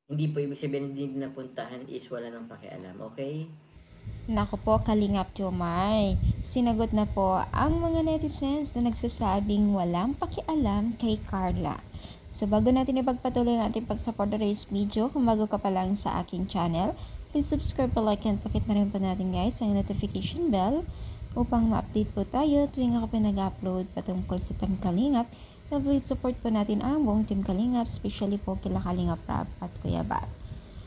Hindi po ibig sabihin hindi napuntahan is wala nang pakialam, okay? Naku po, Kalingap Jomar. Sinagot na po ang mga netizens na nagsasabing walang pakialam kay Carla. So bago natin ipagpatuloy ang ating pag-support today's video, kung bago ka pa lang sa aking channel, please subscribe, like, and pakit na rin po natin guys ang notification bell upang ma-update po tayo tuwing ako pa nag-upload patungkol sa Team Kalingap. Na please support po natin ang buong Team Kalingap, especially po kila Kalingap Rab at Kuya Bat.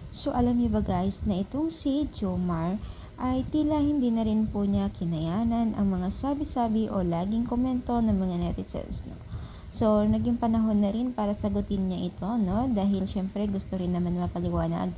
So alam niyo ba guys na itong si Jomar ay tila hindi na rin po niya kinayanan ang mga sabi-sabi o laging komento ng mga netizens, no? So, naging panahon na rin para sagutin niya ito, no? Dahil syempre gusto rin naman mapaliwanag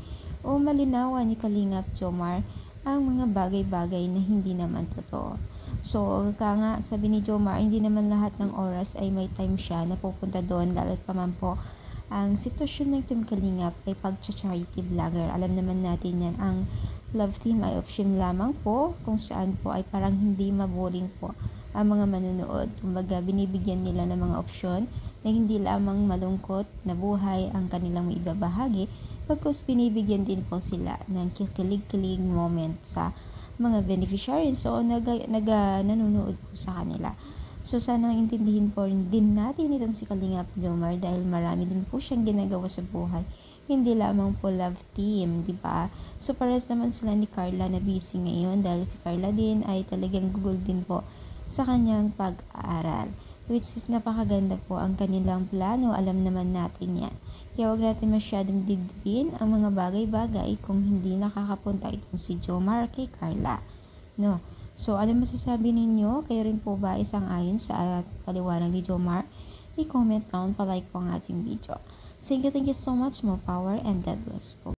o malinawan ni Kalingap Jomar ang mga bagay-bagay na hindi naman totoo. So, nga sabi ni Jomar, hindi naman lahat ng oras ay may time siya na pupunta doon, lalo't pa man po ang sitwasyon ng Team Kalingap ay pag-charity vlogger. Alam naman natin yan, ang Love Team ay option lamang po kung saan po ay parang hindi maboring po ang mga manunood. Kumbaga, binibigyan nila ng mga opsyon na hindi lamang malungkot na buhay ang kanilang maibabahagi, pagkos binibigyan din po sila ng kikilig-kilig moment sa mga beneficiaries o nanonood po sa kanila. So, sana intindihin po rin din natin itong si Kalingap Jomar dahil marami din po siyang ginagawa sa buhay. Hindi lamang po Love Team, di ba? So, pares naman sila ni Carla na busy ngayon dahil si Carla din ay talagang gugol din po sa kanyang pag-aaral. Which is napakaganda po ang kanilang plano, alam naman natin yan. Kaya huwag natin masyadong dibdibin ang mga bagay-bagay kung hindi nakakapunta itong si Jomar kay Carla. No? So, ano masasabi ninyo? Kayo rin po ba isang ayon sa paliwanag ni Jomar? I-comment down, pa-like po ang ating video. Thank you so much. More power and God bless po.